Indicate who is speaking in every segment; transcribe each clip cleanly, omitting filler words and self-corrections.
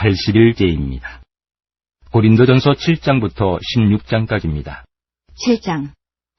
Speaker 1: 80일째입니다. 고린도전서 7장부터 16장까지입니다.
Speaker 2: 7장.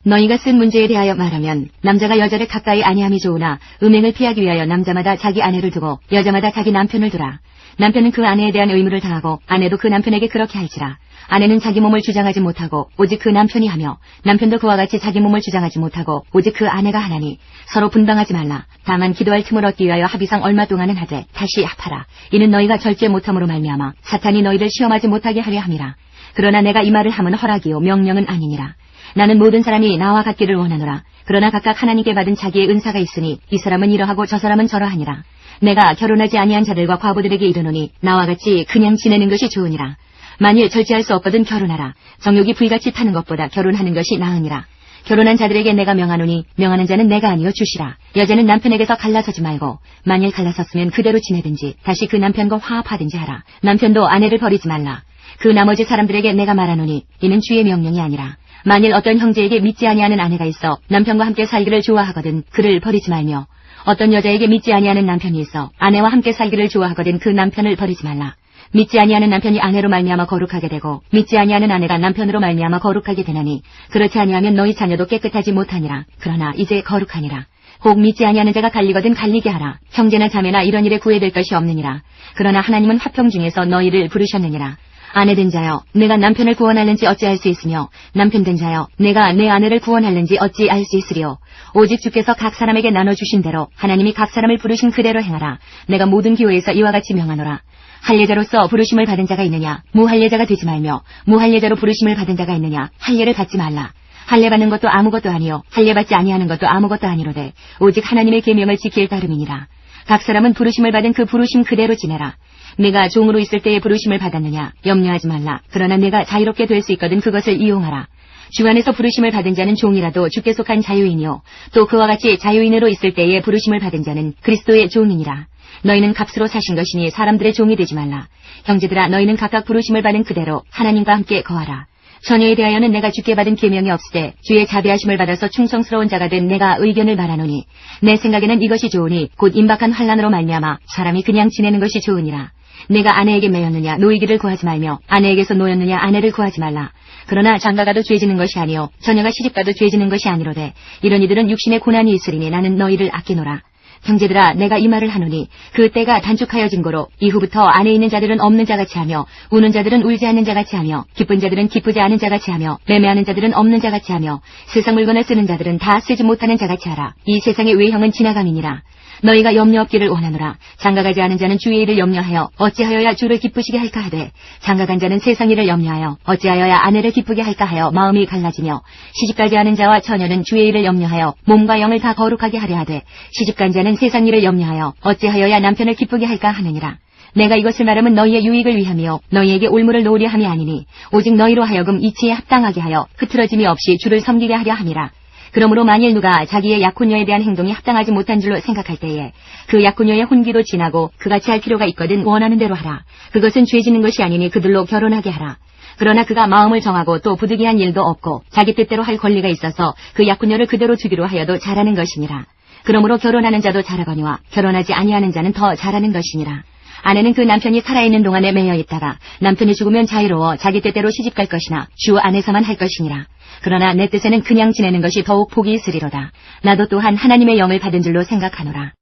Speaker 2: 너희가 쓴 문제에 대하여 말하면 남자가 여자를 가까이 아니함이 좋으나 음행을 피하기 위하여 남자마다 자기 아내를 두고 여자마다 자기 남편을 두라. 남편은 그 아내에 대한 의무를 다하고 아내도 그 남편에게 그렇게 할지라. 아내는 자기 몸을 주장하지 못하고 오직 그 남편이 하며 남편도 그와 같이 자기 몸을 주장하지 못하고 오직 그 아내가 하나니 서로 분방하지 말라. 다만 기도할 틈을 얻기 위하여 합의상 얼마 동안은 하되 다시 합하라. 이는 너희가 절제 못함으로 말미암아 사탄이 너희를 시험하지 못하게 하려 함이라. 그러나 내가 이 말을 함은 허락이요 명령은 아니니라. 나는 모든 사람이 나와 같기를 원하노라. 그러나 각각 하나님께 받은 자기의 은사가 있으니 이 사람은 이러하고 저 사람은 저러하니라. 내가 결혼하지 아니한 자들과 과부들에게 이르노니 나와 같이 그냥 지내는 것이 좋으니라. 만일 절제할 수 없거든 결혼하라. 정욕이 불같이 타는 것보다 결혼하는 것이 나으니라. 결혼한 자들에게 내가 명하노니 명하는 자는 내가 아니요 주시라. 여자는 남편에게서 갈라서지 말고 만일 갈라섰으면 그대로 지내든지 다시 그 남편과 화합하든지 하라. 남편도 아내를 버리지 말라. 그 나머지 사람들에게 내가 말하노니 이는 주의 명령이 아니라. 만일 어떤 형제에게 믿지 아니하는 아내가 있어 남편과 함께 살기를 좋아하거든 그를 버리지 말며 어떤 여자에게 믿지 아니하는 남편이 있어 아내와 함께 살기를 좋아하거든 그 남편을 버리지 말라. 믿지 아니하는 남편이 아내로 말미암아 거룩하게 되고 믿지 아니하는 아내가 남편으로 말미암아 거룩하게 되나니 그렇지 아니하면 너희 자녀도 깨끗하지 못하니라. 그러나 이제 거룩하니라. 혹 믿지 아니하는 자가 갈리거든 갈리게 하라. 형제나 자매나 이런 일에 구애될 것이 없느니라. 그러나 하나님은 화평 중에서 너희를 부르셨느니라. 아내 된 자여 내가 남편을 구원할는지 어찌할 수 있으며 남편 된 자여 내가 내 아내를 구원할는지 어찌 알 수 있으리요. 오직 주께서 각 사람에게 나눠주신 대로 하나님이 각 사람을 부르신 그대로 행하라. 내가 모든 교회에서 이와 같이 명하노라. 할례자로서 부르심을 받은 자가 있느냐 무할례자가 되지 말며 무할례자로 부르심을 받은 자가 있느냐 할례를 받지 말라. 할례 받는 것도 아무것도 아니요 할례 받지 아니하는 것도 아무것도 아니로되 오직 하나님의 계명을 지킬 따름이니라. 각 사람은 부르심을 받은 그 부르심 그대로 지내라. 내가 종으로 있을 때에 부르심을 받았느냐 염려하지 말라. 그러나 내가 자유롭게 될 수 있거든 그것을 이용하라. 주 안에서 부르심을 받은 자는 종이라도 주께 속한 자유인이요 또 그와 같이 자유인으로 있을 때에 부르심을 받은 자는 그리스도의 종이니라. 너희는 값으로 사신 것이니 사람들의 종이 되지 말라. 형제들아 너희는 각각 부르심을 받은 그대로 하나님과 함께 거하라. 처녀에 대하여는 내가 주께 받은 계명이 없으되 주의 자비하심을 받아서 충성스러운 자가 된 내가 의견을 말하노니 내 생각에는 이것이 좋으니 곧 임박한 환난으로 말미암아 사람이 그냥 지내는 것이 좋으니라. 내가 아내에게 매였느냐 노이기를 구하지 말며 아내에게서 노였느냐 아내를 구하지 말라. 그러나 장가가도 죄지는 것이 아니요 처녀가 시집가도 죄지는 것이 아니로되 이런 이들은 육신의 고난이 있으리니 나는 너희를 아끼노라. 형제들아 내가 이 말을 하노니 그 때가 단축하여진 고로 이후부터 안에 있는 자들은 없는 자같이 하며 우는 자들은 울지 않는 자같이 하며 기쁜 자들은 기쁘지 않은 자같이 하며 매매하는 자들은 없는 자같이 하며 세상 물건을 쓰는 자들은 다 쓰지 못하는 자같이 하라. 이 세상의 외형은 지나감이니라. 너희가 염려 없기를 원하노라. 장가가지 않은 자는 주의 일을 염려하여 어찌하여야 주를 기쁘시게 할까 하되 장가간 자는 세상 일을 염려하여 어찌하여야 아내를 기쁘게 할까 하여 마음이 갈라지며 시집가지 않은 자와 처녀는 주의 일을 염려하여 몸과 영을 다 거룩하게 하려 하되 시집간 자는 세상 일을 염려하여 어찌하여야 남편을 기쁘게 할까 하느니라. 내가 이것을 말하면 너희의 유익을 위함이요 너희에게 올무를 놓으려 함이 아니니 오직 너희로 하여금 이치에 합당하게 하여 흐트러짐이 없이 주를 섬기게 하려 함이라. 그러므로 만일 누가 자기의 약혼녀에 대한 행동이 합당하지 못한 줄로 생각할 때에 그 약혼녀의 혼기도 지나고 그같이 할 필요가 있거든 원하는 대로 하라. 그것은 죄짓는 것이 아니니 그들로 결혼하게 하라. 그러나 그가 마음을 정하고 또 부득이한 일도 없고 자기 뜻대로 할 권리가 있어서 그 약혼녀를 그대로 두기로 하여도 잘하는 것이니라. 그러므로 결혼하는 자도 잘하거니와 결혼하지 아니하는 자는 더 잘하는 것이니라. 아내는 그 남편이 살아있는 동안에 매여 있다가 남편이 죽으면 자유로워 자기 뜻대로 시집갈 것이나 주 안에서만 할 것이니라. 그러나 내 뜻에는 그냥 지내는 것이 더욱 복이 있으리로다. 나도 또한 하나님의 영을 받은 줄로 생각하노라.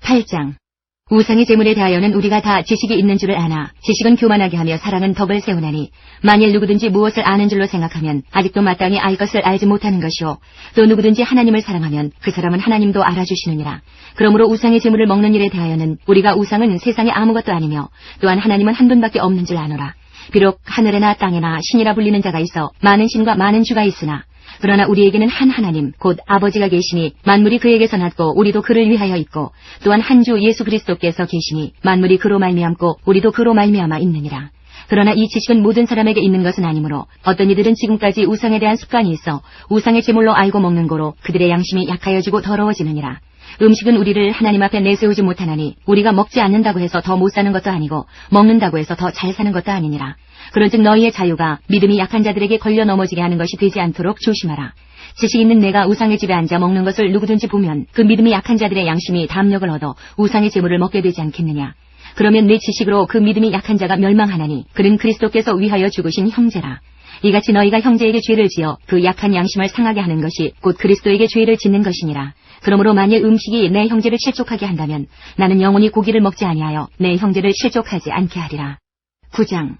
Speaker 2: 8장. 우상의 제물에 대하여는 우리가 다 지식이 있는 줄을 아나 지식은 교만하게 하며 사랑은 덕을 세우나니 만일 누구든지 무엇을 아는 줄로 생각하면 아직도 마땅히 알 것을 알지 못하는 것이요 또 누구든지 하나님을 사랑하면 그 사람은 하나님도 알아주시느니라. 그러므로 우상의 제물을 먹는 일에 대하여는 우리가 우상은 세상에 아무것도 아니며 또한 하나님은 한 분밖에 없는 줄 아노라. 비록 하늘에나 땅에나 신이라 불리는 자가 있어 많은 신과 많은 주가 있으나 그러나 우리에게는 한 하나님 곧 아버지가 계시니 만물이 그에게서 났고 우리도 그를 위하여 있고 또한 한 주 예수 그리스도께서 계시니 만물이 그로 말미암고 우리도 그로 말미암아 있느니라. 그러나 이 지식은 모든 사람에게 있는 것은 아니므로 어떤 이들은 지금까지 우상에 대한 습관이 있어 우상의 제물로 알고 먹는 고로 그들의 양심이 약하여지고 더러워지느니라. 음식은 우리를 하나님 앞에 내세우지 못하나니 우리가 먹지 않는다고 해서 더 못 사는 것도 아니고 먹는다고 해서 더 잘 사는 것도 아니니라. 그런즉 너희의 자유가 믿음이 약한 자들에게 걸려 넘어지게 하는 것이 되지 않도록 조심하라. 지식 있는 내가 우상의 집에 앉아 먹는 것을 누구든지 보면 그 믿음이 약한 자들의 양심이 담력을 얻어 우상의 제물을 먹게 되지 않겠느냐. 그러면 내 지식으로 그 믿음이 약한 자가 멸망하나니 그는 그리스도께서 위하여 죽으신 형제라. 이같이 너희가 형제에게 죄를 지어 그 약한 양심을 상하게 하는 것이 곧 그리스도에게 죄를 짓는 것이니라. 그러므로 만일 음식이 내 형제를 실족하게 한다면 나는 영원히 고기를 먹지 아니하여 내 형제를 실족하지 않게 하리라. 9장.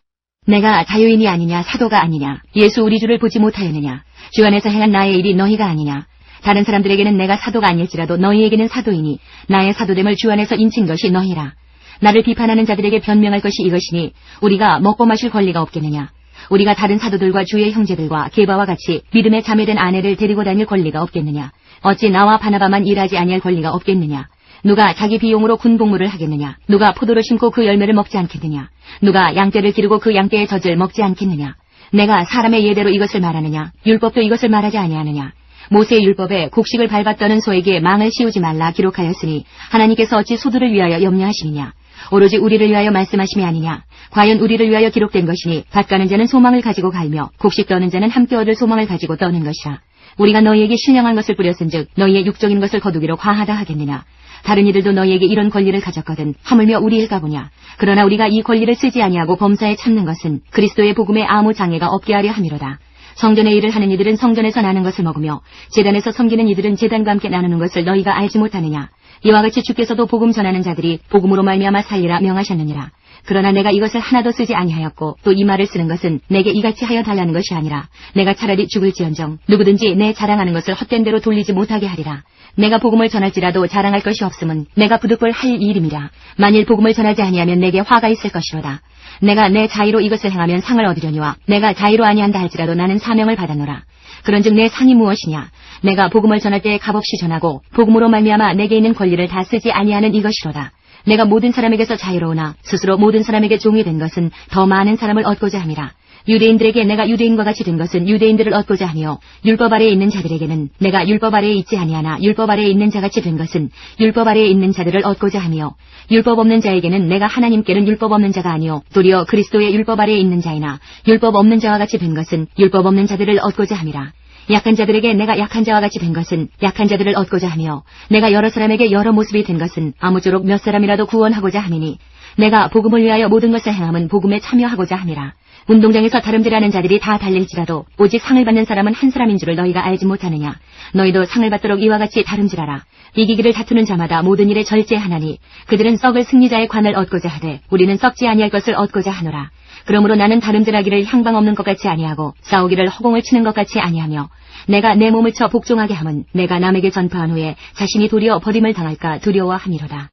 Speaker 2: 내가 자유인이 아니냐 사도가 아니냐 예수 우리 주를 보지 못하였느냐 주 안에서 행한 나의 일이 너희가 아니냐 다른 사람들에게는 내가 사도가 아닐지라도 너희에게는 사도이니 나의 사도됨을 주 안에서 인친 것이 너희라. 나를 비판하는 자들에게 변명할 것이 이것이니 우리가 먹고 마실 권리가 없겠느냐 우리가 다른 사도들과 주의 형제들과 게바와 같이 믿음에 자매된 아내를 데리고 다닐 권리가 없겠느냐 어찌 나와 바나바만 일하지 아니할 권리가 없겠느냐 누가 자기 비용으로 군복무를 하겠느냐 누가 포도를 심고 그 열매를 먹지 않겠느냐 누가 양떼를 기르고 그 양떼의 젖을 먹지 않겠느냐 내가 사람의 예대로 이것을 말하느냐 율법도 이것을 말하지 아니하느냐 모세의 율법에 곡식을 밟았더는 소에게 망을 씌우지 말라 기록하였으니 하나님께서 어찌 소들을 위하여 염려하시느냐 오로지 우리를 위하여 말씀하심이 아니냐 과연 우리를 위하여 기록된 것이니 밭 가는 자는 소망을 가지고 갈며 곡식 떠는 자는 함께 얻을 소망을 가지고 떠는 것이라. 우리가 너희에게 신령한 것을 뿌렸은즉 너희의 육적인 것을 거두기로 과하다 하겠느냐 다른 이들도 너희에게 이런 권리를 가졌거든 하물며 우리 일가보냐 그러나 우리가 이 권리를 쓰지 아니하고 범사에 참는 것은 그리스도의 복음에 아무 장애가 없게 하려 함이로다. 성전의 일을 하는 이들은 성전에서 나는 것을 먹으며 제단에서 섬기는 이들은 제단과 함께 나누는 것을 너희가 알지 못하느냐 이와 같이 주께서도 복음 전하는 자들이 복음으로 말미암아 살리라 명하셨느니라. 그러나 내가 이것을 하나도 쓰지 아니하였고 또 이 말을 쓰는 것은 내게 이같이 하여 달라는 것이 아니라 내가 차라리 죽을지언정 누구든지 내 자랑하는 것을 헛된 대로 돌리지 못하게 하리라. 내가 복음을 전할지라도 자랑할 것이 없음은 내가 부득불 할 일임이라. 만일 복음을 전하지 아니하면 내게 화가 있을 것이로다. 내가 내 자의로 이것을 행하면 상을 얻으려니와 내가 자의로 아니한다 할지라도 나는 사명을 받았노라. 그런즉 내 상이 무엇이냐 내가 복음을 전할 때에 값없이 전하고 복음으로 말미암아 내게 있는 권리를 다 쓰지 아니하는 이것이로다. 내가 모든 사람에게서 자유로우나 스스로 모든 사람에게 종이 된 것은 더 많은 사람을 얻고자 함이라. 유대인들에게 내가 유대인과 같이 된 것은 유대인들을 얻고자 하며 율법 아래에 있는 자들에게는 내가 율법 아래에 있지 아니하나 율법 아래에 있는 자같이 된 것은 율법 아래에 있는 자들을 얻고자 하며 율법 없는 자에게는 내가 하나님께는 율법 없는 자가 아니요 도리어 그리스도의 율법 아래에 있는 자이나 율법 없는 자와 같이 된 것은 율법 없는 자들을 얻고자 함이라. 약한 자들에게 내가 약한 자와 같이 된 것은 약한 자들을 얻고자 하며 내가 여러 사람에게 여러 모습이 된 것은 아무쪼록 몇 사람이라도 구원하고자 함이니 내가 복음을 위하여 모든 것을 행함은 복음에 참여하고자 함이라. 운동장에서 다름질하는 자들이 다 달릴지라도 오직 상을 받는 사람은 한 사람인 줄을 너희가 알지 못하느냐. 너희도 상을 받도록 이와 같이 다름질하라. 이기기를 다투는 자마다 모든 일에 절제하나니 그들은 썩을 승리자의 관을 얻고자 하되 우리는 썩지 아니할 것을 얻고자 하노라. 그러므로 나는 다름질하기를 향방 없는 것 같이 아니하고 싸우기를 허공을 치는 것 같이 아니하며 내가 내 몸을 쳐 복종하게 함은 내가 남에게 전파한 후에 자신이 도리어 버림을 당할까 두려워함이로다.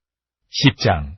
Speaker 3: 10장.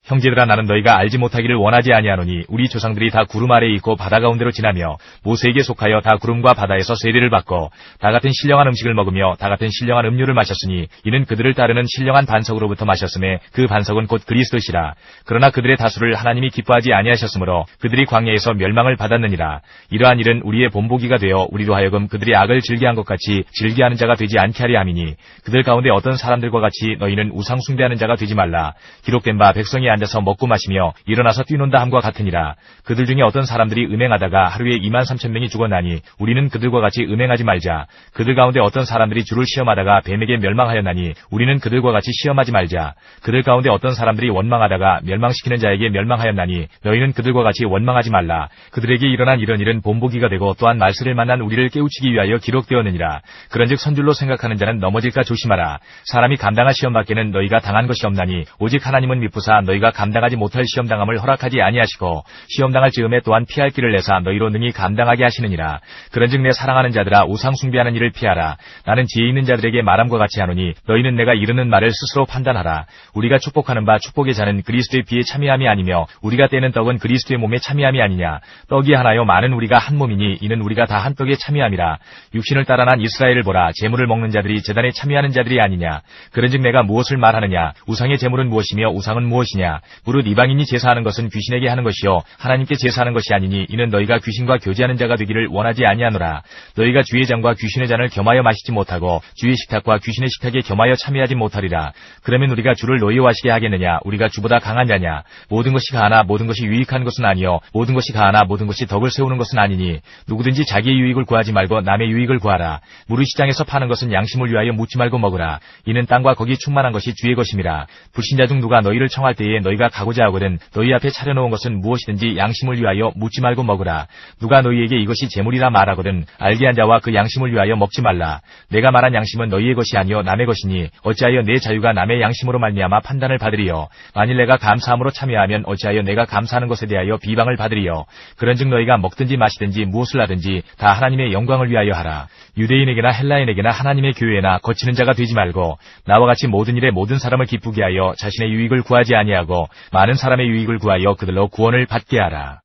Speaker 3: 형제들아 나는 너희가 알지 못하기를 원하지 아니하노니 우리 조상들이 다 구름 아래에 있고 바다 가운데로 지나며 모세에게 속하여 다 구름과 바다에서 세례를 받고 다 같은 신령한 음식을 먹으며 다 같은 신령한 음료를 마셨으니 이는 그들을 따르는 신령한 반석으로부터 마셨음에 그 반석은 곧 그리스도시라. 그러나 그들의 다수를 하나님이 기뻐하지 아니하셨으므로 그들이 광야에서 멸망을 받았느니라. 이러한 일은 우리의 본보기가 되어 우리로 하여금 그들이 악을 즐겨한 것 같이 즐겨하는 자가 되지 않게 하려 함이니 그들 가운데 어떤 사람들과 같이 너희는 우상 숭배하는 자가 되지 말라. 기록된 바 백성이 앉아서 먹고 마시며 일어나서 뛰논다 함과 같으니라. 그들 중에 어떤 사람들이 음행하다가 하루에 23,000명이 죽었나니 우리는 그들과 같이 음행하지 말자. 그들 가운데 어떤 사람들이 주를 시험하다가 뱀에게 멸망하였나니 우리는 그들과 같이 시험하지 말자. 그들 가운데 어떤 사람들이 원망하다가 멸망시키는 자에게 멸망하였나니 너희는 그들과 같이 원망하지 말라. 그들에게 일어난 이런 일은 본보기가 되고 또한 말세를 만난 우리를 깨우치기 위하여 기록되었느니라. 그런즉 선줄로 생각하는 자는 넘어질까 조심하라. 사람이 감당할 시험밖에는 너희가 당한 것이 없나니 오직 하나님은 미쁘사 너희가 감당하지 못할 시험당함을 허락하지 아니하시고 시험당할 즈음에 또한 피할 길을 내사 너희로 능히 감당하게 하시느니라. 그런즉 내 사랑하는 자들아 우상 숭배하는 일을 피하라. 나는 지혜 있는 자들에게 말함과 같이 하노니 너희는 내가 이르는 말을 스스로 판단하라. 우리가 축복하는 바 축복의 잔은 그리스도의 피에 참여함이 아니며 우리가 떼는 떡은 그리스도의 몸에 참여함이 아니냐. 떡이 하나요 많은 우리가 한 몸이니 이는 우리가 다 한 떡에 참여함이라. 육신을 따라 난 이스라엘을 보라. 제물을 먹는 자들이 제단에 참여하는 자들이 아니냐. 그런즉 내가 무엇을 말하느냐. 우상의 제물은 무엇이며 우상은 무엇이냐. 무릇 이방인이 제사하는 것은 귀신에게 하는 것이요 하나님께 제사하는 것이 아니니 이는 너희가 귀신과 교제하는 자가 되기를 원하지 아니하노라. 너희가 주의 잔과 귀신의 잔을 겸하여 마시지 못하고 주의 식탁과 귀신의 식탁에 겸하여 참여하지 못하리라. 그러면 우리가 주를 노여워하시게 하겠느냐. 우리가 주보다 강한 자냐. 모든 것이 가하나 모든 것이 유익한 것은 아니요 모든 것이 가하나 모든 것이 덕을 세우는 것은 아니니 누구든지 자기의 유익을 구하지 말고 남의 유익을 구하라. 무릇 시장에서 파는 것은 양심을 위하여 묻지 말고 먹으라. 이는 땅과 거기 충만한 것이 주의 것임이라. 불신자 중 누가 너희를 청할 때에 때에 너희가 가고자 하거든 너희 앞에 차려놓은 것은 무엇이든지 양심을 위하여 묻지 말고 먹으라. 누가 너희에게 이것이 재물이라 말하거든 알게 한 자와 그 양심을 위하여 먹지 말라. 내가 말한 양심은 너희의 것이 아니요 남의 것이니 어찌하여 내 자유가 남의 양심으로 말미암아 판단을 받으리요. 만일 내가 감사함으로 참여하면 어찌하여 내가 감사하는 것에 대하여 비방을 받으리요. 그런즉 너희가 먹든지 마시든지 무엇을 하든지 다 하나님의 영광을 위하여 하라. 유대인에게나 헬라인에게나 하나님의 교회나 거치는 자가 되지 말고 나와 같이 모든 일에 모든 사람을 기쁘게 하여 자신의 유익을 구하지 아니하고 많은 사람의 유익을 구하여 그들로 구원을 받게 하라.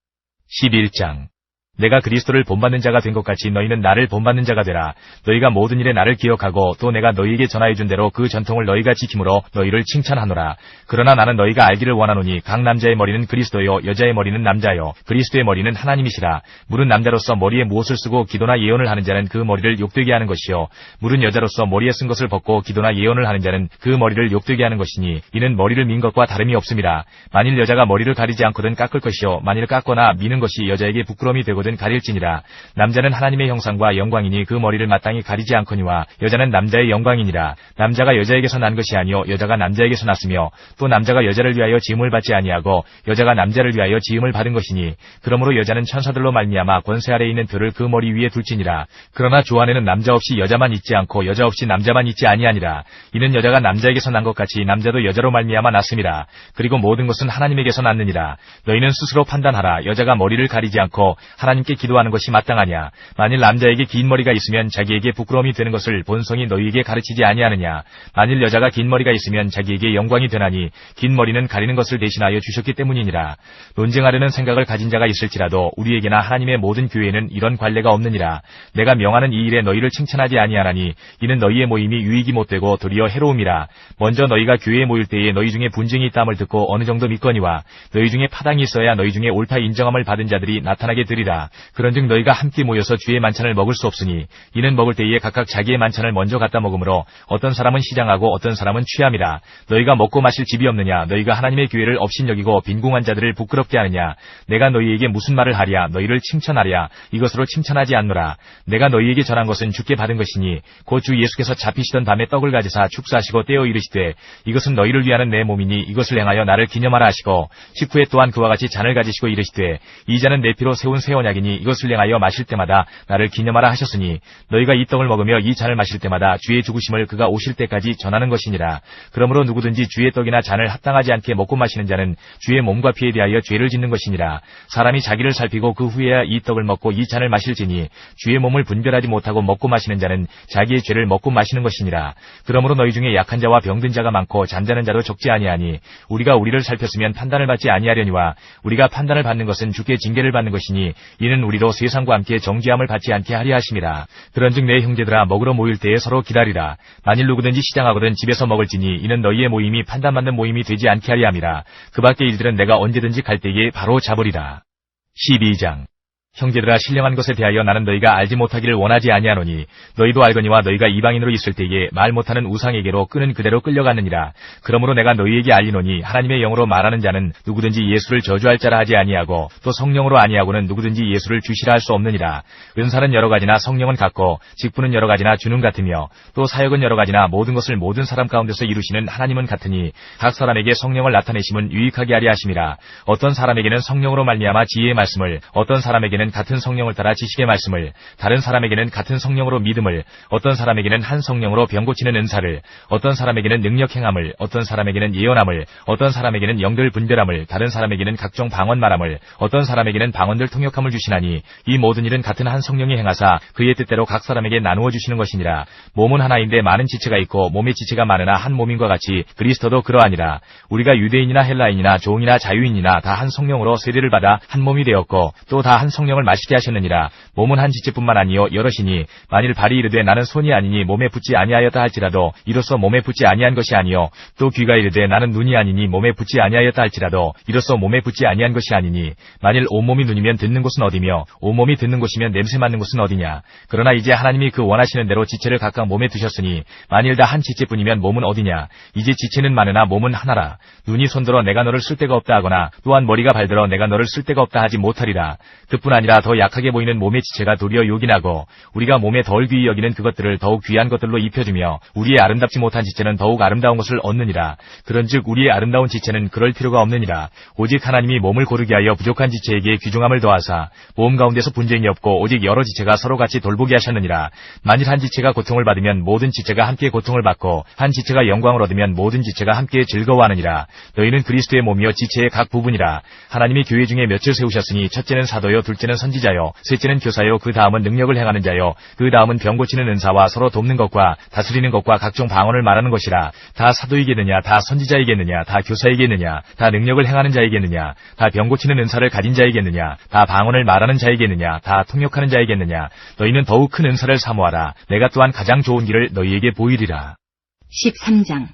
Speaker 3: 11장 내가 그리스도를 본받는 자가 된 것 같이 너희는 나를 본받는 자가 되라. 너희가 모든 일에 나를 기억하고 또 내가 너희에게 전하여 준 대로 그 전통을 너희가 지킴으로 너희를 칭찬하노라. 그러나 나는 너희가 알기를 원하노니 각 남자의 머리는 그리스도요 여자의 머리는 남자요 그리스도의 머리는 하나님이시라. 물은 남자로서 머리에 무엇을 쓰고 기도나 예언을 하는 자는 그 머리를 욕되게 하는 것이요 물은 여자로서 머리에 쓴 것을 벗고 기도나 예언을 하는 자는 그 머리를 욕되게 하는 것이니 이는 머리를 민 것과 다름이 없음이라. 만일 여자가 머리를 가리지 않거든 깎을 것이요 만일 깎거나 미는 것이 여자에게 부끄러움이 되거든 가릴지니라. 남자는 하나님의 형상과 영광이니 그 머리를 마땅히 가리지 않거니와 여자는 남자의 영광이니라. 남자가 여자에게서 난 것이 아니요 여자가 남자에게서 났으며 또 남자가 여자를 위하여 지음을 받지 아니하고 여자가 남자를 위하여 지음을 받은 것이니 그러므로 여자는 천사들로 말미암아 권세 아래에 있는 들을 그 머리 위에 둘지니라. 그러나 주 안에는 남자 없이 여자만 있지 않고 여자 없이 남자만 있지 아니하니라. 이는 여자가 남자에게서 난 것 같이 남자도 여자로 말미암아 났음이라. 그리고 모든 것은 하나님에게서 났느니라. 너희는 스스로 판단하라. 여자가 머리를 가리지 않고 하나님께 기도하는 것이 마땅하냐. 만일 남자에게 긴 머리가 있으면 자기에게 부끄러움이 되는 것을 본성이 너희에게 가르치지 아니하느냐. 만일 여자가 긴 머리가 있으면 자기에게 영광이 되나니 긴 머리는 가리는 것을 대신하여 주셨기 때문이니라. 논쟁하려는 생각을 가진 자가 있을지라도 우리에게나 하나님의 모든 교회에는 이런 관례가 없느니라. 내가 명하는 이 일에 너희를 칭찬하지 아니하나니 이는 너희의 모임이 유익이 못되고 도리어 해로움이라. 먼저 너희가 교회에 모일 때에 너희 중에 분쟁이 있다함을 듣고 어느 정도 믿거니와 너희 중에 파당이 있어야 너희 중에 옳다 인정함을 받은 자들이 나타나게 되리라. 그런즉 너희가 함께 모여서 주의 만찬을 먹을 수 없으니 이는 먹을 때에 각각 자기의 만찬을 먼저 갖다 먹으므로 어떤 사람은 시장하고 어떤 사람은 취함이라. 너희가 먹고 마실 집이 없느냐. 너희가 하나님의 교회를 업신여기고 빈궁한 자들을 부끄럽게 하느냐. 내가 너희에게 무슨 말을 하랴. 너희를 칭찬하랴. 이것으로 칭찬하지 않노라. 내가 너희에게 전한 것은 주께 받은 것이니 곧 주 예수께서 잡히시던 밤에 떡을 가지사 축사하시고 떼어 이르시되 이것은 너희를 위하는 내 몸이니 이것을 행하여 나를 기념하라 하시고 식후에 또한 그와 같이 잔을 가지시고 이르시되 이 잔은 내 피로 세운 새 언약이니 이것을 행하여 마실 때마다 나를 기념하라 하셨으니 너희가 이 떡을 먹으며 이 잔을 마실 때마다 주의 죽으심을 그가 오실 때까지 전하는 것이니라. 그러므로 누구든지 주의 떡이나 잔을 합당하지 않게 먹고 마시는 자는 주의 몸과 피에 대하여 죄를 짓는 것이니라. 사람이 자기를 살피고 그 후에야 이 떡을 먹고 이 잔을 마실지니 주의 몸을 분별하지 못하고 먹고 마시는 자는 자기의 죄를 먹고 마시는 것이니라. 그러므로 너희 중에 약한 자와 병든 자가 많고 잠자는 자도 적지 아니하니 우리가 우리를 살폈으면 판단을 받지 아니하려니와 우리가 판단을 받는 것은 주께 징계를 받는 것이니 이는 우리도 세상과 함께 정죄함을 받지 않게 하려 하심이라. 그런즉 내 형제들아 먹으러 모일 때에 서로 기다리라. 만일 누구든지 시장하거든 집에서 먹을지니 이는 너희의 모임이 판단받는 모임이 되지 않게 하려 함이라. 그 밖의 일들은 내가 언제든지 갈 때에 바로 잡으리라. 12장 형제들아 신령한 것에 대하여 나는 너희가 알지 못하기를 원하지 아니하노니 너희도 알거니와 너희가 이방인으로 있을 때에 말 못하는 우상에게로 끄는 그대로 끌려갔느니라. 그러므로 내가 너희에게 알리노니 하나님의 영으로 말하는 자는 누구든지 예수를 저주할 자라 하지 아니하고 또 성령으로 아니하고는 누구든지 예수를 주시라 할 수 없느니라. 은사는 여러 가지나 성령은 같고 직분은 여러 가지나 주는 같으며 또 사역은 여러 가지나 모든 것을 모든 사람 가운데서 이루시는 하나님은 같으니 각 사람에게 성령을 나타내심은 유익하게 하려 하심이라. 어떤 사람에게는 성령으로 말미암아 지혜의 말씀을 어떤 사람에게는 같은 성령을 따라 지식의 말씀을 다른 사람에게는 같은 성령으로 믿음을 어떤 사람에게는 한 성령으로 병 고치는 은사를 어떤 사람에게는 능력 행함을 어떤 사람에게는 예언함을 어떤 사람에게는 영들 분별함을 다른 사람에게는 각종 방언 말함을 어떤 사람에게는 방언들 통역함을 주시나니 이 모든 일은 같은 한 성령이 행하사 그의 뜻대로 각 사람에게 나누어 주시는 것이니라. 몸은 하나인데 많은 지체가 있고 몸의 지체가 많으나 한 몸인과 같이 그리스도도 그러하니라. 우리가 유대인이나 헬라인이나 종이나 자유인이나 다 한 성령으로 세례를 받아 한 몸이 되었고 또 다 한 성령을 마시게 하셨느니라. 몸은 한 지체뿐만 아니요 여럿이니 만일 발이 이르되 나는 손이 아니니 몸에 붙지 아니하였다 할지라도 이로써 몸에 붙지 아니한 것이 아니요 또 귀가 이르되 나는 눈이 아니니 몸에 붙지 아니하였다 할지라도 이로써 몸에 붙지 아니한 것이 아니니 만일 온몸이 눈이면 듣는 곳은 어디며 온몸이 듣는 곳이면 냄새 맡는 곳은 어디냐. 그러나 이제 하나님이 그 원하시는 대로 지체를 각각 몸에 두셨으니 만일 다 한 지체뿐이면 몸은 어디냐. 이제 지체는 많으나 몸은 하나라. 눈이 손들어 내가 너를 쓸 데가 없다 하거나 또한 머리가 발들어 내가 너를 쓸 데가 없다 하지 못하리라. 그뿐 아니라 아니라 더 약하게 보이는 몸의 지체가 도리어 요긴하고 우리가 몸에 덜 귀히 여기는 그것들을 더욱 귀한 것들로 입혀주며 우리의 아름답지 못한 지체는 더욱 아름다운 것을 얻느니라. 그런즉 우리의 아름다운 지체는 그럴 필요가 없느니라. 오직 하나님이 몸을 고르게 하여 부족한 지체에게 귀중함을 더하사 몸 가운데서 분쟁이 없고 오직 여러 지체가 서로 같이 돌보게 하셨느니라. 만일 한 지체가 고통을 받으면 모든 지체가 함께 고통을 받고 한 지체가 영광을 얻으면 모든 지체가 함께 즐거워하느니라. 너희는 그리스도의 몸이요 지체의 각 부분이라. 하나님이 교회 중에 몇을 세우셨으니 첫째는 사도요, 둘째는 선지자요, 셋째는 교사요, 그 다음은 능력을 행하는 자요, 그 다음은 병 고치는 은사와 서로 돕는 것과 다스리는 것과 각종 방언을 말하는 것이라. 다 사도이겠느냐, 다 선지자이겠느냐, 다 교사이겠느냐, 다 능력을 행하는 자이겠느냐, 다 병 고치는 은사를 가진 자이겠느냐, 다 방언을 말하는 자이겠느냐, 다 통역하는 자이겠느냐. 너희는 더욱 큰 은사를 사모하라. 내가 또한 가장 좋은 길을 너희에게 보이리라.
Speaker 2: 13장.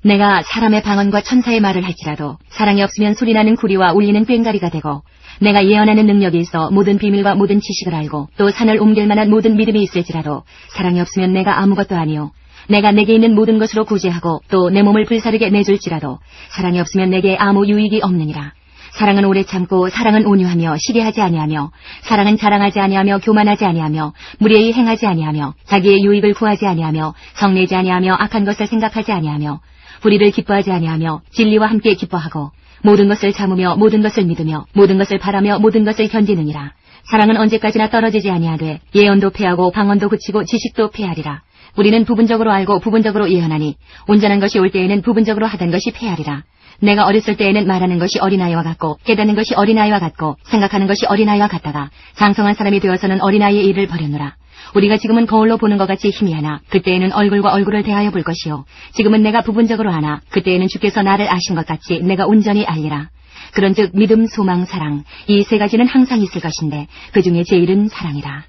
Speaker 2: 내가 사람의 방언과 천사의 말을 할지라도 사랑이 없으면 소리나는 구리와 울리는 꽹가리가 되고, 내가 예언하는 능력이 있어 모든 비밀과 모든 지식을 알고 또 산을 옮길 만한 모든 믿음이 있을지라도 사랑이 없으면 내가 아무것도 아니요, 내가 내게 있는 모든 것으로 구제하고 또 내 몸을 불사르게 내줄지라도 사랑이 없으면 내게 아무 유익이 없느니라. 사랑은 오래 참고 사랑은 온유하며 시기하지 아니하며 사랑은 자랑하지 아니하며 교만하지 아니하며 무례히 행하지 아니하며 자기의 유익을 구하지 아니하며 성내지 아니하며 악한 것을 생각하지 아니하며 불의를 기뻐하지 아니하며 진리와 함께 기뻐하고 모든 것을 참으며 모든 것을 믿으며 모든 것을 바라며 모든 것을 견디느니라. 사랑은 언제까지나 떨어지지 아니하되 예언도 패하고 방언도 그치고 지식도 패하리라. 우리는 부분적으로 알고 부분적으로 예언하니 온전한 것이 올 때에는 부분적으로 하던 것이 패하리라. 내가 어렸을 때에는 말하는 것이 어린아이와 같고 깨닫는 것이 어린아이와 같고 생각하는 것이 어린아이와 같다가 장성한 사람이 되어서는 어린아이의 일을 버렸노라. 우리가 지금은 거울로 보는 것 같이 희미하나 그때에는 얼굴과 얼굴을 대하여 볼 것이요, 지금은 내가 부분적으로 아나 그때에는 주께서 나를 아신 것 같이 내가 온전히 알리라. 그런즉 믿음, 소망, 사랑, 이 세 가지는 항상 있을 것인데 그 중에 제일은 사랑이라.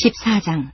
Speaker 2: 14장.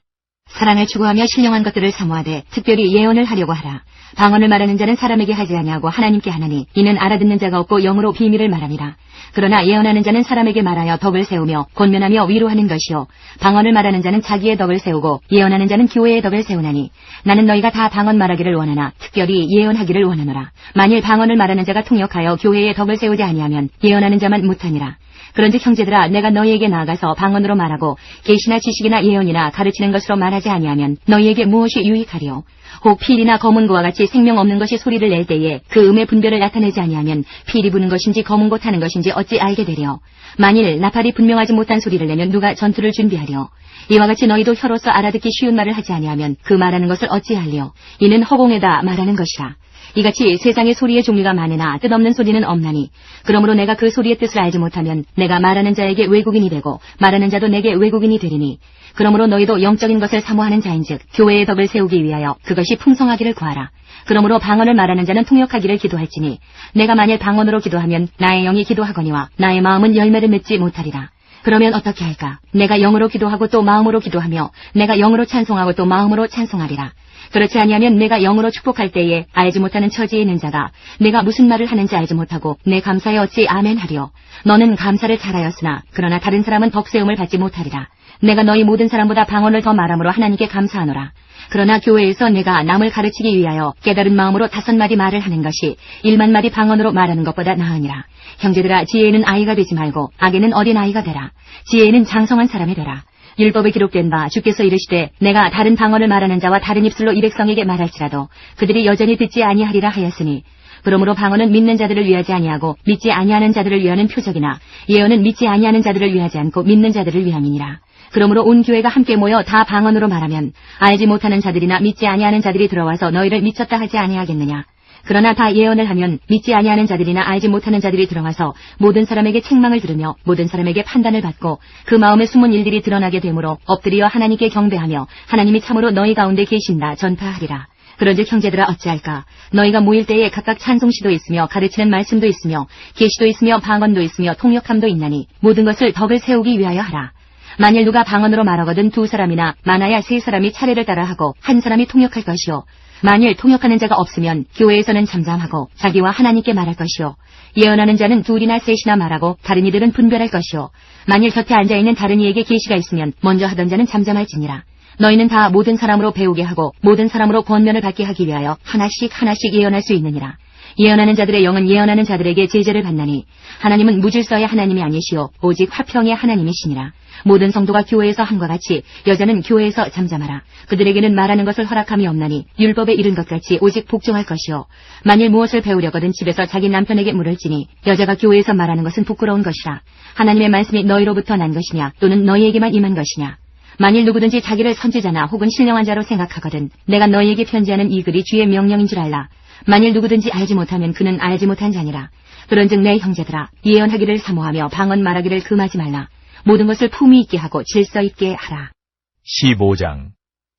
Speaker 2: 사랑을 추구하며 신령한 것들을 사모하되 특별히 예언을 하려고 하라. 방언을 말하는 자는 사람에게 하지 아니하고 하나님께 하나니 이는 알아듣는 자가 없고 영으로 비밀을 말함이라. 그러나 예언하는 자는 사람에게 말하여 덕을 세우며 권면하며 위로하는 것이요, 방언을 말하는 자는 자기의 덕을 세우고 예언하는 자는 교회의 덕을 세우나니 나는 너희가 다 방언 말하기를 원하나 특별히 예언하기를 원하노라. 만일 방언을 말하는 자가 통역하여 교회의 덕을 세우지 아니하면 예언하는 자만 못하니라. 그런즉 형제들아, 내가 너희에게 나아가서 방언으로 말하고 계시나 지식이나 예언이나 가르치는 것으로 말하지 아니하면 너희에게 무엇이 유익하리요? 혹 필이나 검은 고와 같이 생명 없는 것이 소리를 낼 때에 그 음의 분별을 나타내지 아니하면 필이 부는 것인지 검은 고 타는 것인지 어찌 알게 되려? 만일 나팔이 분명하지 못한 소리를 내면 누가 전투를 준비하려? 이와 같이 너희도 혀로서 알아듣기 쉬운 말을 하지 아니하면 그 말하는 것을 어찌 알리요? 이는 허공에다 말하는 것이라. 이같이 세상에 소리의 종류가 많으나 뜻없는 소리는 없나니, 그러므로 내가 그 소리의 뜻을 알지 못하면 내가 말하는 자에게 외국인이 되고 말하는 자도 내게 외국인이 되리니, 그러므로 너희도 영적인 것을 사모하는 자인즉 교회의 덕을 세우기 위하여 그것이 풍성하기를 구하라. 그러므로 방언을 말하는 자는 통역하기를 기도할지니, 내가 만일 방언으로 기도하면 나의 영이 기도하거니와 나의 마음은 열매를 맺지 못하리라. 그러면 어떻게 할까? 내가 영으로 기도하고 또 마음으로 기도하며 내가 영으로 찬송하고 또 마음으로 찬송하리라. 그렇지 아니하면 내가 영으로 축복할 때에 알지 못하는 처지에 있는 자가 내가 무슨 말을 하는지 알지 못하고 내 감사에 어찌 아멘하리요? 너는 감사를 잘하였으나 그러나 다른 사람은 덕세움을 받지 못하리라. 내가 너희 모든 사람보다 방언을 더 말함으로 하나님께 감사하노라. 그러나 교회에서 내가 남을 가르치기 위하여 깨달은 마음으로 5마디 말을 하는 것이 1만 마디 방언으로 말하는 것보다 나으니라. 형제들아, 지혜는 아이가 되지 말고 악에는 어린 아이가 되라. 지혜는 장성한 사람이 되라. 율법에 기록된 바 주께서 이르시되 내가 다른 방언을 말하는 자와 다른 입술로 이 백성에게 말할지라도 그들이 여전히 듣지 아니하리라 하였으니, 그러므로 방언은 믿는 자들을 위하지 아니하고 믿지 아니하는 자들을 위하는 표적이나 예언은 믿지 아니하는 자들을 위하지 않고 믿는 자들을 위함이니라. 그러므로 온 교회가 함께 모여 다 방언으로 말하면 알지 못하는 자들이나 믿지 아니하는 자들이 들어와서 너희를 미쳤다 하지 아니하겠느냐? 그러나 다 예언을 하면 믿지 아니하는 자들이나 알지 못하는 자들이 들어와서 모든 사람에게 책망을 들으며 모든 사람에게 판단을 받고 그 마음에 숨은 일들이 드러나게 되므로 엎드려 하나님께 경배하며 하나님이 참으로 너희 가운데 계신다 전파하리라. 그런즉 형제들아, 어찌할까? 너희가 모일 때에 각각 찬송시도 있으며 가르치는 말씀도 있으며 계시도 있으며 방언도 있으며 통역함도 있나니 모든 것을 덕을 세우기 위하여 하라. 만일 누가 방언으로 말하거든 2사람이나 많아야 3사람이 차례를 따라 하고 한 사람이 통역할 것이요, 만일 통역하는 자가 없으면 교회에서는 잠잠하고 자기와 하나님께 말할 것이요, 예언하는 자는 2이나 3이나 말하고 다른 이들은 분별할 것이요, 만일 곁에 앉아있는 다른 이에게 계시가 있으면 먼저 하던 자는 잠잠할지니라. 너희는 다 모든 사람으로 배우게 하고 모든 사람으로 권면을 받게 하기 위하여 하나씩 예언할 수 있느니라. 예언하는 자들의 영은 예언하는 자들에게 제재를 받나니 하나님은 무질서의 하나님이 아니시오 오직 화평의 하나님이시니라. 모든 성도가 교회에서 함과 같이 여자는 교회에서 잠잠하라. 그들에게는 말하는 것을 허락함이 없나니 율법에 이른 것 같이 오직 복종할 것이요. 만일 무엇을 배우려거든 집에서 자기 남편에게 물을지니 여자가 교회에서 말하는 것은 부끄러운 것이라. 하나님의 말씀이 너희로부터 난 것이냐 또는 너희에게만 임한 것이냐. 만일 누구든지 자기를 선지자나 혹은 신령한 자로 생각하거든 내가 너희에게 편지하는 이 글이 주의 명령인 줄 알라. 만일 누구든지 알지 못하면 그는 알지 못한 자니라. 그런즉 내 형제들아 예언하기를 사모하며 방언 말하기를 금하지 말라. 모든 것을 품위 있게 하고 질서 있게 하라.
Speaker 3: 15장.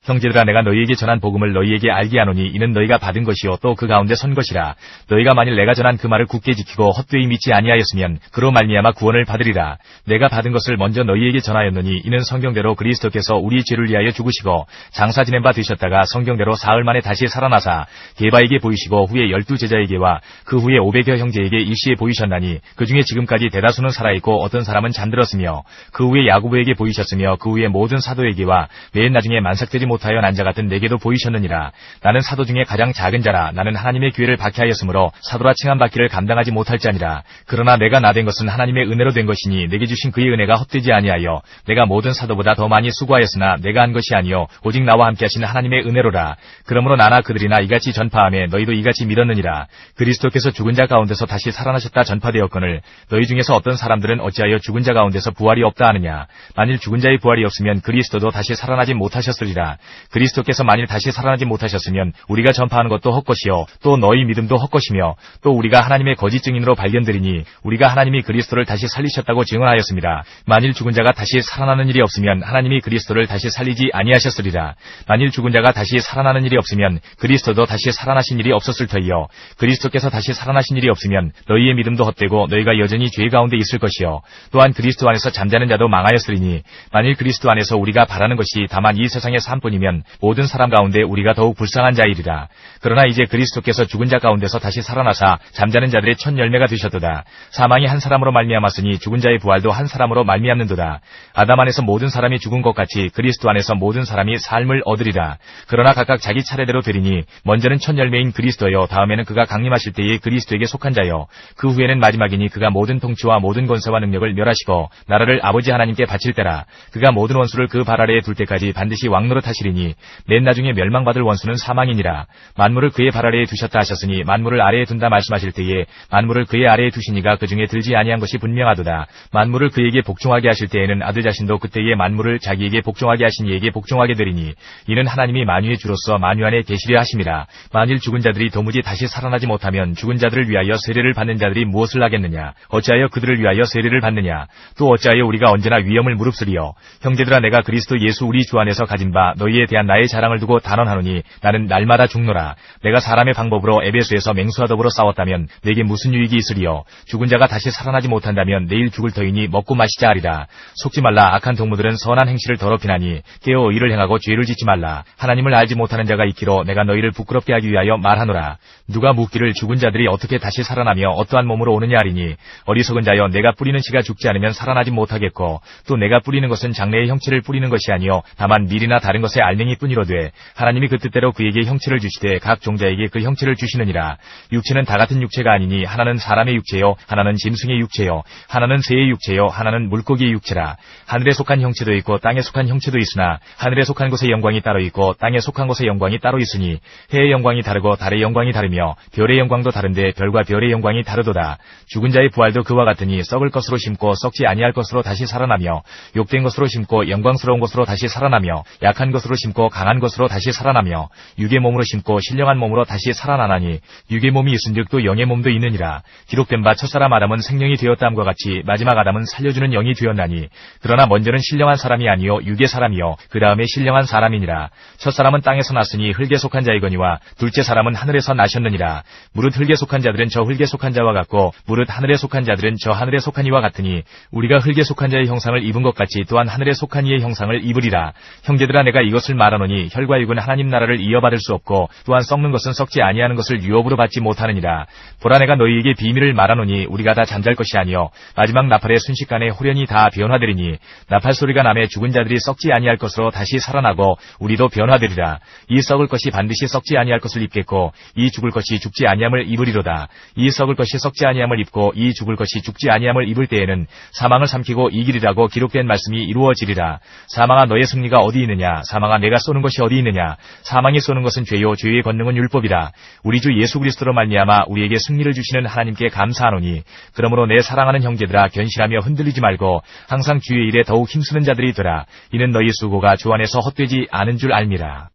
Speaker 3: 형제들아 내가 너희에게 전한 복음을 너희에게 알게 하노니 이는 너희가 받은 것이요 또 그 가운데 선 것이라. 너희가 만일 내가 전한 그 말을 굳게 지키고 헛되이 믿지 아니하였으면 그로 말미암아 구원을 받으리라. 내가 받은 것을 먼저 너희에게 전하였노니 이는 성경대로 그리스도께서 우리 죄를 위하여 죽으시고 장사 지낸 바 되셨다가 성경대로 사흘 만에 다시 살아나사 게바에게 보이시고 후에 12제자에게와 그 후에 500여 형제에게 일시에 보이셨나니 그 중에 지금까지 대다수는 살아있고 어떤 사람은 잠들었으며 그 후에 야고보에게 보이셨으며 그 후에 모든 사도에게와 맨 나중에 만삭되지 못하여 난 자 같은 내게도 보이셨느니라. 나는 사도 중에 가장 작은 자라. 나는 하나님의 기회를 박해하였으므로 사도라 칭함받기를 감당하지 못할 자니라. 그러나 내가 나된 것은 하나님의 은혜로 된 것이니 내게 주신 그의 은혜가 헛되지 아니하여 내가 모든 사도보다 더 많이 수고하였으나 내가 한 것이 아니요 오직 나와 함께 하신 하나님의 은혜로라. 그러므로 나나 그들이나 이같이 전파하며 너희도 이같이 믿었느니라. 그리스도께서 죽은 자 가운데서 다시 살아나셨다 전파되었거늘 너희 중에서 어떤 사람들은 어찌하여 죽은 자 가운데서 부활이 없다 하느냐. 만일 죽은 자의 부활이 없으면 그리스도도 다시 살아나지 못하셨으리라. 그리스도께서 만일 다시 살아나지 못하셨으면 우리가 전파하는 것도 헛것이요 또 너희 믿음도 헛것이며 또 우리가 하나님의 거짓 증인으로 발견되리니 우리가 하나님이 그리스도를 다시 살리셨다고 증언하였습니다. 만일 죽은 자가 다시 살아나는 일이 없으면 하나님이 그리스도를 다시 살리지 아니하셨으리라. 만일 죽은 자가 다시 살아나는 일이 없으면 그리스도도 다시 살아나신 일이 없었을 터이요 그리스도께서 다시 살아나신 일이 없으면 너희의 믿음도 헛되고 너희가 여전히 죄 가운데 있을 것이요 또한 그리스도 안에서 잠자는 자도 망하였으리니 만일 그리스도 안에서 우리가 바라는 것이 다만 이 세상의 삶뿐이면 모든 사람 가운데 우리가 더욱 불쌍한 자이리라. 그러나 이제 그리스도께서 죽은 자 가운데서 다시 살아나사 잠자는 자들의 첫 열매가 되셨도다. 사망이 한 사람으로 말미암았으니 죽은 자의 부활도 한 사람으로 말미암는도다. 아담 안에서 모든 사람이 죽은 것 같이 그리스도 안에서 모든 사람이 삶을 얻으리라. 그러나 각각 자기 차례대로 되리니 먼저는 첫 열매인 그리스도여 다음에는 그가 강림하실 때에 그리스도에게 속한 자여 그 후에는 마지막이니 그가 모든 통치와 모든 권세와 능력을 멸하시고 나라를 아버지 하나님께 바칠 때라. 그가 모든 원수를 그 발 아래에 둘 때까지 반드시 왕노릇 하시리니 맨 나중에 멸망받을 원수는 사망이니라. 만물을 그의 발 아래에 두셨다 하셨으니 만물을 아래에 둔다 말씀하실 때에 만물을 그의 아래에 두시니가 그 중에 들지 아니한 것이 분명하도다. 만물을 그에게 복종하게 하실 때에는 아들 자신도 그때에 만물을 자기에게 복종하게 하신 이에게 복종하게 되리니 이는 하나님이 만유의 주로서 만유 안에 계시려 하심이라. 만일 죽은 자들이 도무지 다시 살아나지 못하면 죽은 자들을 위하여 세례를 받는 자들이 무엇을 하겠느냐. 어찌하여 그들을 위하여 세례를 받느냐. 또 어찌하여 우리가 언제나 위험을 무릅쓰리요. 형제들아 내가 그리스도 예수 우리 주 안에서 가진 바 너희에 대한 나의 자랑을 두고 단언하노니 나는 날마다 죽노라. 내가 사람의 방법으로 에베소에서 맹수와 더불어 싸웠다면 내게 무슨 유익이 있으리요. 죽은 자가 다시 살아나지 못한다면 내일 죽을 터이니 먹고 마시자 하리라. 속지 말라. 악한 동무들은 선한 행실을 더럽히나니 깨어 의를 행하고 죄를 짓지 말라. 하나님을 알지 못하는 자가 있기로 내가 너희를 부끄럽게 하기 위하여 말하노라. 누가 묻기를 죽은 자들이 어떻게 다시 살아나며 어떠한 몸으로 오느냐 하리니 어리석은 자여 내가 뿌리는 씨가 죽지 않으면 살아나지 못하겠고 또 내가 뿌리는 것은 장래의 형체를 뿌리는 것이 아니요 다만 밀이나 다른 것의 알맹이 뿐이로되 하나님이 그 뜻대로 그에게 형체를 주시되 각 종자에게 그 형체를 주시느니라. 육체는 다 같은 육체가 아니니 하나는 사람의 육체요 하나는 짐승의 육체요 하나는 새의 육체요 하나는 물고기의 육체라. 하늘에 속한 형체도 있고 땅에 속한 형체도 있으나 하늘에 속한 곳의 영광이 따로 있고 땅에 속한 곳의 영광이 따로 있으니 해의 영광이 다르고 달의 영광이 다르며 별의 영광도 다른데 별과 별의 영광이 다르도다. 죽은 자의 부활도 그와 같으니 썩을 것으로 심고 썩지 아니할 것으로 다시 살아나며 욕된 것으로 심고 영광스러운 것으로 다시 살아나며 약한 것으로 심고 강한 것으로 다시 살아나며 육의 몸으로 심고 신령한 몸으로 다시 살아나나니 육의 몸이 있은즉 또 영의 몸도 있느니라. 기록된 바 첫사람 아담은 생명이 되었다함과 같이 마지막 아담은 살려주는 영이 되었나니 그러나 먼저는 신령한 사람이 아니요 육의 사람이요 그 다음에 신령한 사람이니라. 첫사람은 땅에서 났으니 흙에 속한 자이거니와 둘째 사람은 하늘에서 나셨느니라. 무릇 흙에 속한 자들은 저 흙에 속한 자와 같고 무릇 하늘에 속한 자들은 저 하늘에 속한 이와 같으니 우리가 흙에 속한 자의 형상을 입은 것 같이 또한 하늘에 속한 이의 형상을 입으리라. 형제들아 내가 이것을 말하노니 혈과 육은 하나님 나라를 이어받을 수 없고 또한 썩는 것은 썩지 아니하는 것을 유업으로 받지 못하느니라. 보라 내가 너희에게 비밀을 말하노니 우리가 다 잠잘 것이 아니요 마지막 나팔의 순식간에 홀연히 다 변화되리니 나팔 소리가 나매 죽은 자들이 썩지 아니할 것으로 다시 살아나고 우리도 변화되리라. 이 썩을 것이 반드시 썩지 아니할 것을 입겠고 이 죽을 것이 죽지 아니함을 입으리로다. 이 썩을 것이 썩지 아니함을 입고 이 죽을 것이 죽지 아니함을 입을 때에는 사망을 삼키고 이기리라고 기록된 말씀이 이루어지리라. 사망아 너의 승리가 어디 있느냐? 사망아 내가 쏘는 것이 어디 있느냐? 사망이 쏘는 것은 죄요 죄의 권능은 율법이라. 우리 주 예수 그리스도로 말미암아 우리에게 승리를 주시는 하나님께 감사하노니 그러므로 내 사랑하는 형제들아 견실하며 흔들리지 말고 항상 주의 일에 더욱 힘쓰는 자들이 되라. 이는 너희 수고가 주 안에서 헛되지 않은 줄 알미라.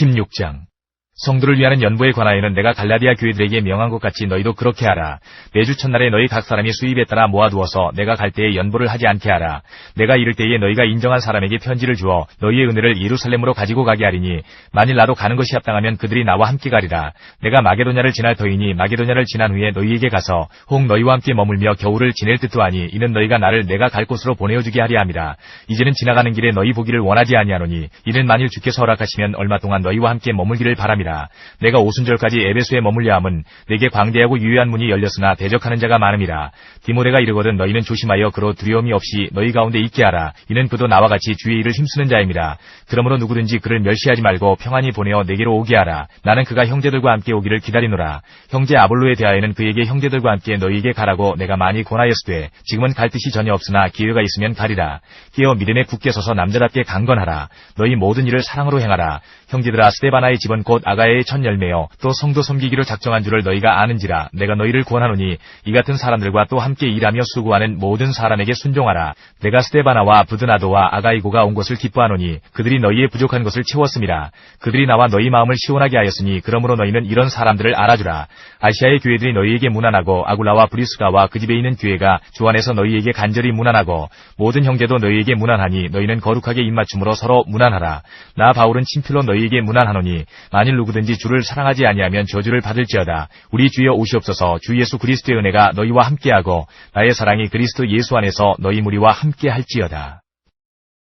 Speaker 3: 16장 성도를 위하는 연보에 관하여는 내가 갈라디아 교회들에게 명한 것 같이 너희도 그렇게 하라. 매주 첫날에 너희 각 사람이 수입에 따라 모아두어서 내가 갈 때에 연보를 하지 않게 하라. 내가 이를 때에 너희가 인정한 사람에게 편지를 주어 너희의 은혜를 예루살렘으로 가지고 가게 하리니 만일 나도 가는 것이 합당하면 그들이 나와 함께 가리라. 내가 마게도냐를 지날 터이니 마게도냐를 지난 후에 너희에게 가서 혹 너희와 함께 머물며 겨울을 지낼 듯도 하니 이는 너희가 나를 내가 갈 곳으로 보내어주게 하리 함이라. 이제는 지나가는 길에 너희 보기를 원하지 아니하노니 이는 만일 주께서 허락하시면 얼마 동안 너희와 함께 머물기를 바람이라. 내가 오순절까지 에베소에 머물려 함은 내게 광대하고 유효한 문이 열렸으나 대적하는 자가 많음이라. 디모데가 이르거든 너희는 조심하여 그로 두려움이 없이 너희 가운데 있게 하라. 이는 그도 나와 같이 주의 일을 힘쓰는 자임이라. 그러므로 누구든지 그를 멸시하지 말고 평안히 보내어 내게로 오게 하라. 나는 그가 형제들과 함께 오기를 기다리노라. 형제 아볼로에 대하여는 그에게 형제들과 함께 너희에게 가라고 내가 많이 권하였으되 지금은 갈 뜻이 전혀 없으나 기회가 있으면 가리라. 깨어 믿음에 굳게 서서 남자답게 강건하라. 너희 모든 일을 사랑으로 행하라. 형제들아 스데바나의 집은 곧 아가야의 첫 열매요 또 성도 섬기기로 작정한 줄을 너희가 아는지라. 내가 너희를 권하노니 이 같은 사람들과 또 함께 일하며 수고하는 모든 사람에게 순종하라. 내가 스데바나와 부드나도와 아가이고가 온 것을 기뻐하노니 그들이 너희의 부족한 것을 채웠음이라. 그들이 나와 너희 마음을 시원하게 하였으니 그러므로 너희는 이런 사람들을 알아주라. 아시아의 교회들이 너희에게 문안하고 아굴라와 브리스가와 그 집에 있는 교회가 주 안에서 너희에게 간절히 문안하고 모든 형제도 너희에게 문안하니 너희는 거룩하게 입맞춤으로 서로 문안하라. 나 바울은 친필로 너희에게 문안하노니 만일 누구든지 주를 사랑하지 아니하면 저주를 받을지어다. 우리 주여 오시옵소서. 주 예수 그리스도의 은혜가 너희와 함께하고 나의 사랑이 그리스도 예수 안에서 너희 무리와 함께할지어다.